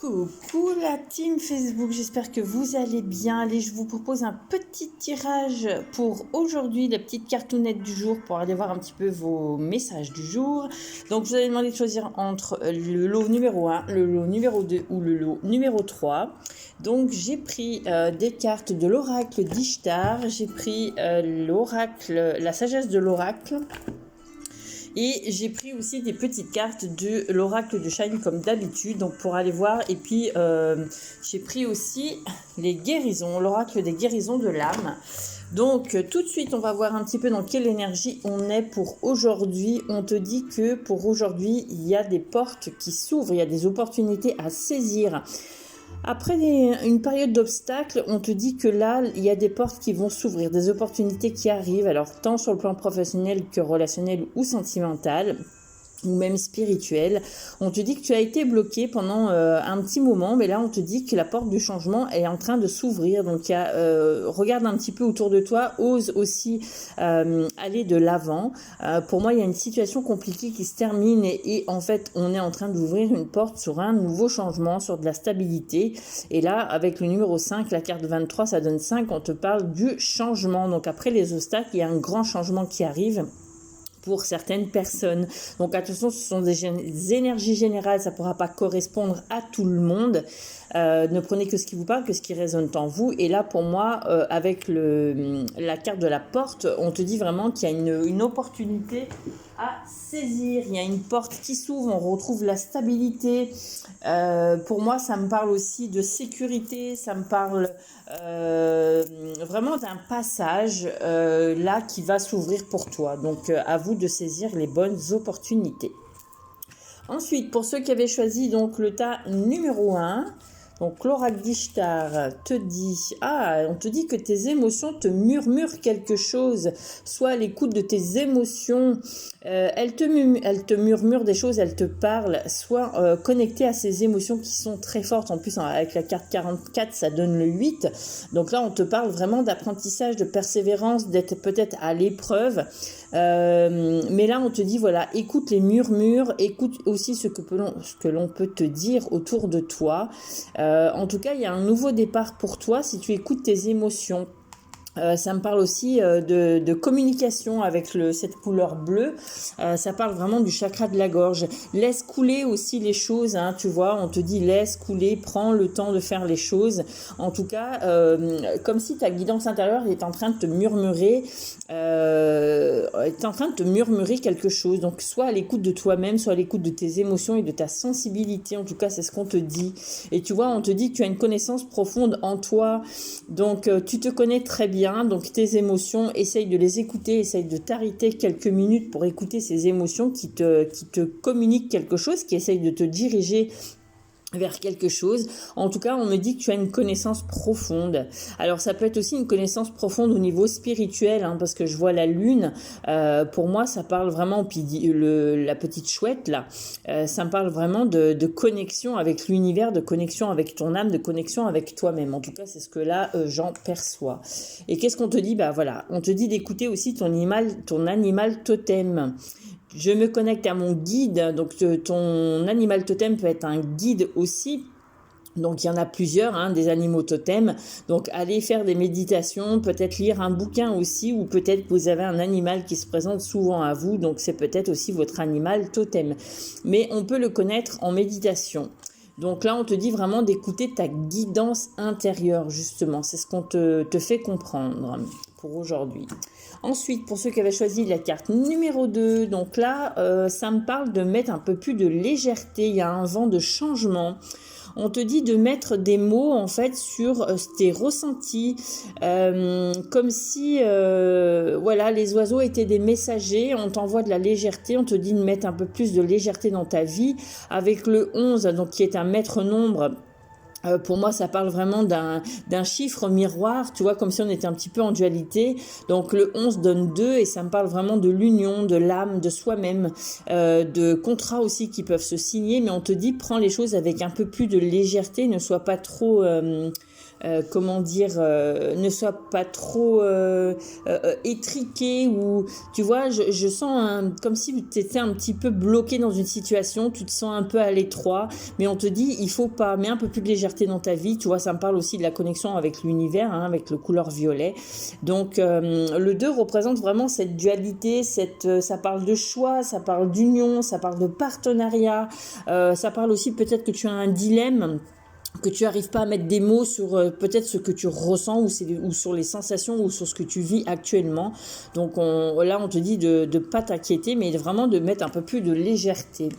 Coucou la team Facebook, j'espère que vous allez bien. Allez, je vous propose un petit tirage pour aujourd'hui, la petite cartoonette du jour pour aller voir un petit peu vos messages du jour. Donc, je vous avais demandé de choisir entre le lot numéro 1, le lot numéro 2 ou le lot numéro 3. Donc, j'ai pris des cartes de l'oracle d'Ishtar, j'ai pris l'oracle, la sagesse de l'oracle. Et j'ai pris aussi des petites cartes de l'oracle de Shine comme d'habitude, donc pour aller voir. Et puis j'ai pris aussi les guérisons, l'oracle des guérisons de l'âme. Donc tout de suite on va voir un petit peu dans quelle énergie on est pour aujourd'hui. On te dit que pour aujourd'hui il y a des portes qui s'ouvrent, il y a des opportunités à saisir. Après une période d'obstacles, on te dit que là, il y a des portes qui vont s'ouvrir, des opportunités qui arrivent, alors tant sur le plan professionnel que relationnel ou sentimental, ou même spirituel. On te dit que tu as été bloqué pendant un petit moment, mais là on te dit que la porte du changement est en train de s'ouvrir. Donc regarde un petit peu autour de toi, ose aussi aller de l'avant. Pour moi, il y a une situation compliquée qui se termine et en fait, on est en train d'ouvrir une porte sur un nouveau changement, sur de la stabilité. Et là, avec le numéro 5, la carte 23, ça donne 5, on te parle du changement. Donc après les obstacles, il y a un grand changement qui arrive pour certaines personnes. Donc attention, ce sont des énergies générales, ça ne pourra pas correspondre à tout le monde. Ne prenez que ce qui vous parle, que ce qui résonne en vous. Et là, pour moi, avec la carte de la porte, on te dit vraiment qu'il y a une opportunité à saisir. Il y a une porte qui s'ouvre, on retrouve la stabilité. Pour moi, ça me parle aussi de sécurité, ça me parle vraiment d'un passage là qui va s'ouvrir pour toi. Donc, à vous de saisir les bonnes opportunités. Ensuite, pour ceux qui avaient choisi donc le tas numéro 1, donc l'oracle d'Ishtar te dit, on te dit que tes émotions te murmurent quelque chose, soit à l'écoute de tes émotions, elles te murmurent des choses, elles te parlent, soit connectée à ces émotions qui sont très fortes. En plus, avec la carte 44, ça donne le 8. Donc là, on te parle vraiment d'apprentissage, de persévérance, d'être peut-être à l'épreuve. Mais là, on te dit, voilà, écoute les murmures, écoute aussi ce que l'on peut te dire autour de toi. En tout cas, il y a un nouveau départ pour toi si tu écoutes tes émotions. Ça me parle aussi de communication avec cette couleur bleue. Ça parle vraiment du chakra de la gorge. Laisse couler aussi les choses, hein, tu vois. On te dit laisse couler, prends le temps de faire les choses. En tout cas, comme si ta guidance intérieure est en train de te murmurer, quelque chose. Donc, soit à l'écoute de toi-même, soit à l'écoute de tes émotions et de ta sensibilité. En tout cas, c'est ce qu'on te dit. Et tu vois, on te dit que tu as une connaissance profonde en toi. Donc, tu te connais très bien. Donc tes émotions, essaye de les écouter, essaye de t'arrêter quelques minutes pour écouter ces émotions qui te communiquent quelque chose, qui essayent de te diriger vers quelque chose. En tout cas, on me dit que tu as une connaissance profonde. Alors, ça peut être aussi une connaissance profonde au niveau spirituel, hein, parce que je vois la lune. Pour moi, ça parle vraiment, puis la petite chouette, là, ça me parle vraiment de connexion avec l'univers, de connexion avec ton âme, de connexion avec toi-même. En tout cas, c'est ce que là, j'en perçois. Et qu'est-ce qu'on te dit ? Bah voilà, on te dit d'écouter aussi ton animal totem. Je me connecte à mon guide, donc ton animal totem peut être un guide aussi. Donc il y en a plusieurs, hein, des animaux totems. Donc allez faire des méditations, peut-être lire un bouquin aussi, ou peut-être que vous avez un animal qui se présente souvent à vous, donc c'est peut-être aussi votre animal totem. Mais on peut le connaître en méditation. Donc là, on te dit vraiment d'écouter ta guidance intérieure, justement. C'est ce qu'on te fait comprendre pour aujourd'hui. Ensuite, pour ceux qui avaient choisi la carte numéro 2, donc là, ça me parle de mettre un peu plus de légèreté. Il y a un vent de changement. On te dit de mettre des mots en fait sur tes ressentis, comme si voilà, les oiseaux étaient des messagers. On t'envoie de la légèreté, on te dit de mettre un peu plus de légèreté dans ta vie. Avec le 11, donc qui est un maître nombre. Pour moi, ça parle vraiment d'un chiffre miroir, tu vois, comme si on était un petit peu en dualité. Donc, le 11 donne 2 et ça me parle vraiment de l'union, de l'âme, de soi-même, de contrats aussi qui peuvent se signer. Mais on te dit, prends les choses avec un peu plus de légèreté, ne sois pas trop comment dire, ne sois pas trop étriqué, ou tu vois, je sens comme si tu étais un petit peu bloqué dans une situation, tu te sens un peu à l'étroit, mais on te dit il faut pas, mets un peu plus de légèreté dans ta vie, tu vois, ça me parle aussi de la connexion avec l'univers, hein, avec le couleur violet. Donc le 2 représente vraiment cette dualité, ça parle de choix, ça parle d'union, ça parle de partenariat, ça parle aussi peut-être que tu as un dilemme, que tu n'arrives pas à mettre des mots sur peut-être ce que tu ressens, ou sur les sensations, ou sur ce que tu vis actuellement. Donc là, on te dit de ne pas t'inquiéter, mais vraiment de mettre un peu plus de légèreté.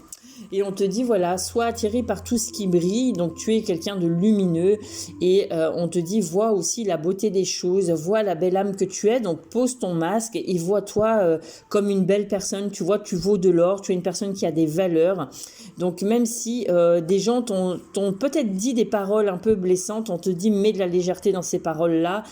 Et on te dit, voilà, sois attiré par tout ce qui brille, donc tu es quelqu'un de lumineux, et on te dit, vois aussi la beauté des choses, vois la belle âme que tu es, donc pose ton masque et vois-toi comme une belle personne, tu vois, tu vaux de l'or, tu es une personne qui a des valeurs. Donc même si des gens t'ont peut-être dit des paroles un peu blessantes, on te dit, mets de la légèreté dans ces paroles-là,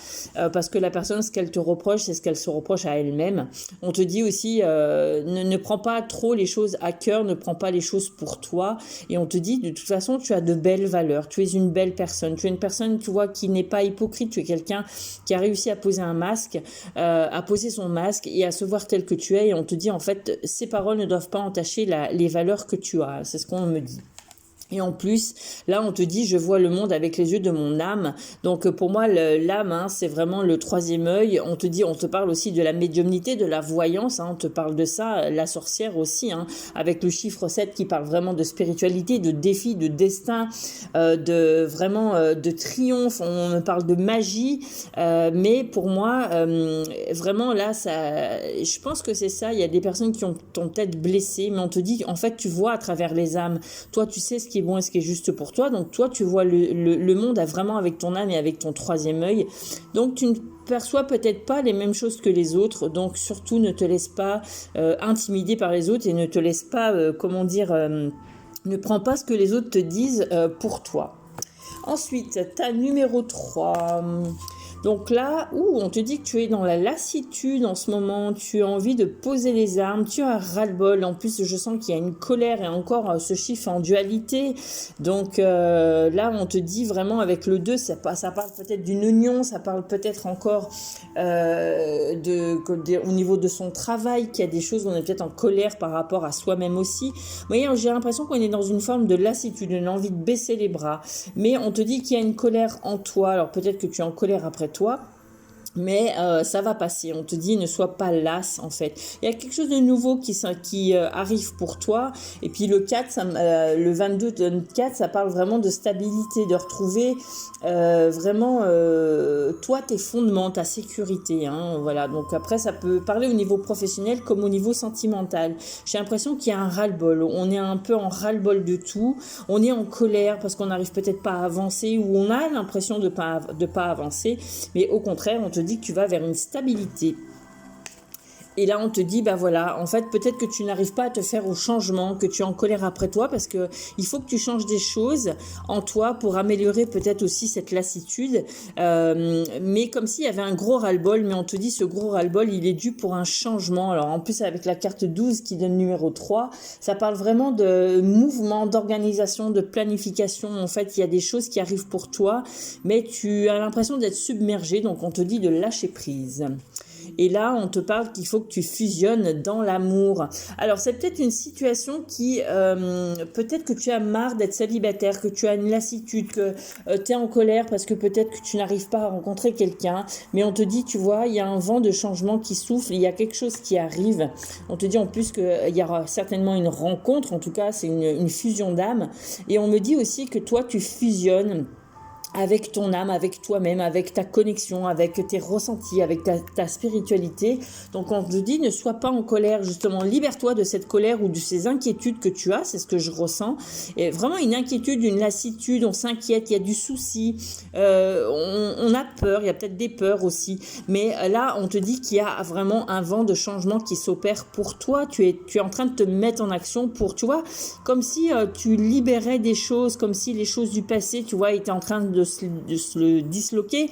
parce que la personne, ce qu'elle te reproche, c'est ce qu'elle se reproche à elle-même. On te dit aussi, ne prends pas trop les choses à cœur, ne prends pas les choses pour toi, et on te dit de toute façon tu as de belles valeurs, tu es une belle personne, tu es une personne, tu vois, qui n'est pas hypocrite, tu es quelqu'un qui a réussi à poser un masque, à poser son masque et à se voir tel que tu es, et on te dit en fait ces paroles ne doivent pas entacher les valeurs que tu as, c'est ce qu'on me dit. Et en plus, là, on te dit, je vois le monde avec les yeux de mon âme. Donc, pour moi, l'âme, hein, c'est vraiment le troisième œil. On te parle aussi de la médiumnité, de la voyance. Hein, on te parle de ça, la sorcière aussi, hein, avec le chiffre 7 qui parle vraiment de spiritualité, de défi, de destin, de triomphe. On me parle de magie. Mais pour moi, vraiment, là, je pense que c'est ça. Il y a des personnes qui t'ont peut-être blessé, mais on te dit, en fait, tu vois à travers les âmes. Toi, tu sais ce qui est bon et ce qui est juste pour toi. Donc toi, tu vois le monde vraiment avec ton âme et avec ton troisième œil. Donc tu ne perçois peut-être pas les mêmes choses que les autres. Donc surtout, ne te laisse pas intimider par les autres, et ne te laisse pas, ne prends pas ce que les autres te disent pour toi. Ensuite, ta numéro 3. Donc là, on te dit que tu es dans la lassitude en ce moment, tu as envie de poser les armes, tu as ras-le-bol. En plus, je sens qu'il y a une colère, et encore ce chiffre en dualité. Donc là, on te dit vraiment avec le 2, ça parle peut-être d'une union, ça parle peut-être encore au niveau de son travail, qu'il y a des choses où on est peut-être en colère par rapport à soi-même aussi. Vous voyez, j'ai l'impression qu'on est dans une forme de lassitude, une envie de baisser les bras. Mais on te dit qu'il y a une colère en toi. Alors peut-être que tu es en colère après toi, mais ça va passer. On te dit ne sois pas lasse en fait. Il y a quelque chose de nouveau qui arrive pour toi. Et puis le 4, le 22-4, ça parle vraiment de stabilité, de retrouver vraiment toi, tes fondements, ta sécurité. Hein, voilà. Donc après, ça peut parler au niveau professionnel comme au niveau sentimental. J'ai l'impression qu'il y a un ras-le-bol. On est un peu en ras-le-bol de tout. On est en colère parce qu'on n'arrive peut-être pas à avancer, ou on a l'impression de pas avancer. Mais au contraire, on te dit que tu vas vers une stabilité. Et là, on te dit, bah voilà, en fait, peut-être que tu n'arrives pas à te faire au changement, que tu es en colère après toi, parce que il faut que tu changes des choses en toi pour améliorer peut-être aussi cette lassitude. Mais comme s'il y avait un gros ras-le-bol, mais on te dit, ce gros ras-le-bol, il est dû pour un changement. Alors, en plus, avec la carte 12 qui donne numéro 3, ça parle vraiment de mouvement, d'organisation, de planification. En fait, il y a des choses qui arrivent pour toi, mais tu as l'impression d'être submergé, donc on te dit de lâcher prise. Et là, on te parle qu'il faut que tu fusionnes dans l'amour. Alors, c'est peut-être une situation qui, peut-être que tu as marre d'être célibataire, que tu as une lassitude, que tu es en colère parce que peut-être que tu n'arrives pas à rencontrer quelqu'un. Mais on te dit, tu vois, il y a un vent de changement qui souffle, il y a quelque chose qui arrive. On te dit en plus qu'il y aura certainement une rencontre, en tout cas, c'est une fusion d'âmes. Et on me dit aussi que toi, tu fusionnes avec ton âme, avec toi-même, avec ta connexion, avec tes ressentis, avec ta spiritualité. Donc on te dit, ne sois pas en colère, justement, libère-toi de cette colère ou de ces inquiétudes que tu as, c'est ce que je ressens. Et vraiment une inquiétude, une lassitude, on s'inquiète, il y a du souci, on a peur, il y a peut-être des peurs aussi. Mais là, on te dit qu'il y a vraiment un vent de changement qui s'opère pour toi. Tu es en train de te mettre en action pour, tu vois, comme si tu libérais des choses, comme si les choses du passé, tu vois, étaient en train de de se le disloquer.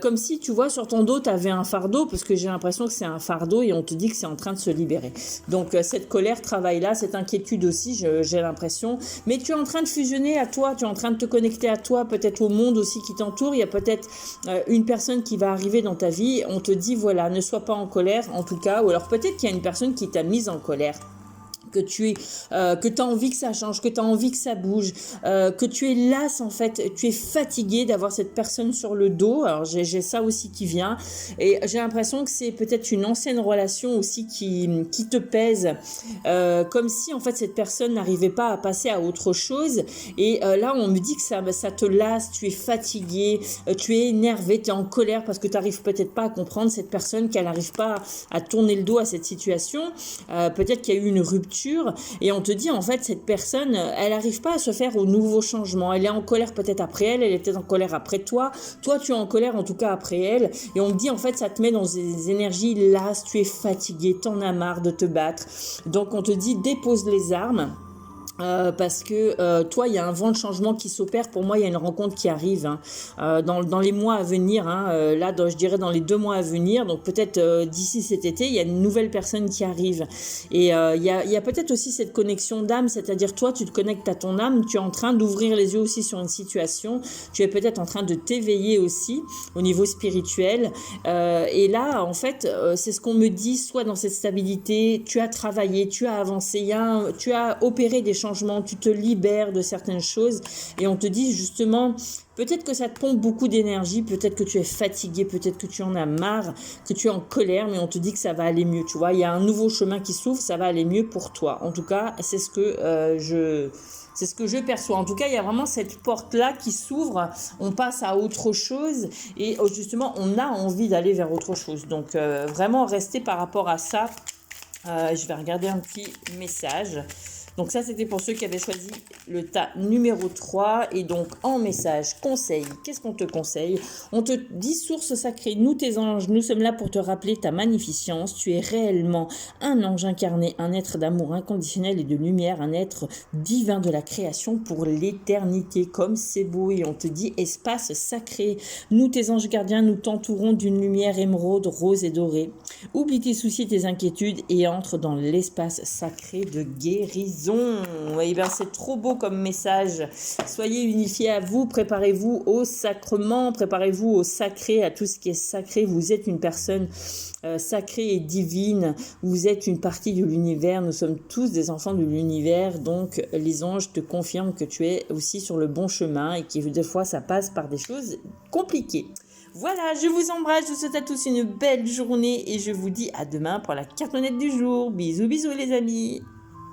Comme si, tu vois, sur ton dos, tu avais un fardeau, parce que j'ai l'impression que c'est un fardeau et on te dit que c'est en train de se libérer. Donc, cette colère travaille là, cette inquiétude aussi, j'ai l'impression. Mais tu es en train de fusionner à toi, tu es en train de te connecter à toi, peut-être au monde aussi qui t'entoure. Il y a peut-être une personne qui va arriver dans ta vie. On te dit, voilà, ne sois pas en colère, en tout cas. Ou alors peut-être qu'il y a une personne qui t'a mise en colère. Que tu as envie que ça change, que tu as envie que ça bouge, que tu es lasse en fait, tu es fatigué d'avoir cette personne sur le dos. Alors j'ai ça aussi qui vient et j'ai l'impression que c'est peut-être une ancienne relation aussi qui te pèse, comme si en fait cette personne n'arrivait pas à passer à autre chose et là on me dit que ça te lasse, tu es fatigué, tu es énervé, tu es en colère parce que tu n'arrives peut-être pas à comprendre cette personne, qu'elle n'arrive pas à tourner le dos à cette situation, peut-être qu'il y a eu une rupture. Et on te dit en fait cette personne elle n'arrive pas à se faire au nouveau changement, elle est en colère peut-être après elle est peut-être en colère après toi tu es en colère en tout cas après elle et on te dit en fait ça te met dans des énergies lasses, tu es fatigué, t'en as marre de te battre, donc on te dit dépose les armes. Parce que toi il y a un vent de changement qui s'opère, pour moi il y a une rencontre qui arrive dans les mois à venir là je dirais dans les 2 mois à venir, donc peut-être d'ici cet été il y a une nouvelle personne qui arrive et il y a peut-être aussi cette connexion d'âme, c'est-à-dire toi tu te connectes à ton âme, tu es en train d'ouvrir les yeux aussi sur une situation, tu es peut-être en train de t'éveiller aussi au niveau spirituel et là en fait c'est ce qu'on me dit, soit dans cette stabilité tu as travaillé, tu as avancé, tu as opéré des changements, tu te libères de certaines choses et on te dit justement peut-être que ça te pompe beaucoup d'énergie, peut-être que tu es fatigué, peut-être que tu en as marre, que tu es en colère, mais on te dit que ça va aller mieux, tu vois, il y a un nouveau chemin qui s'ouvre, ça va aller mieux pour toi. En tout cas, c'est ce que je perçois. En tout cas, il y a vraiment cette porte-là qui s'ouvre, on passe à autre chose et justement, on a envie d'aller vers autre chose. Donc, vraiment rester par rapport à ça. Je vais regarder un petit message. Donc ça, c'était pour ceux qui avaient choisi le tas numéro 3. Et donc, en message, conseil, qu'est-ce qu'on te conseille? On te dit, source sacrée, nous tes anges, nous sommes là pour te rappeler ta magnificence. Tu es réellement un ange incarné, un être d'amour inconditionnel et de lumière, un être divin de la création pour l'éternité. Comme c'est beau. Et on te dit, espace sacré, nous tes anges gardiens, nous t'entourons d'une lumière émeraude, rose et dorée. Oublie tes soucis, tes inquiétudes et entre dans l'espace sacré de guérison. Et bien c'est trop beau comme message. Soyez unifiés à vous, préparez-vous au sacrement, préparez-vous au sacré, à tout ce qui est sacré. Vous êtes une personne sacrée et divine, vous êtes une partie de l'univers, nous sommes tous des enfants de l'univers, donc les anges te confirment que tu es aussi sur le bon chemin et que des fois ça passe par des choses compliquées. Voilà, je vous embrasse, je vous souhaite à tous une belle journée et je vous dis à demain pour la cartonnette du jour. Bisous, bisous les amis.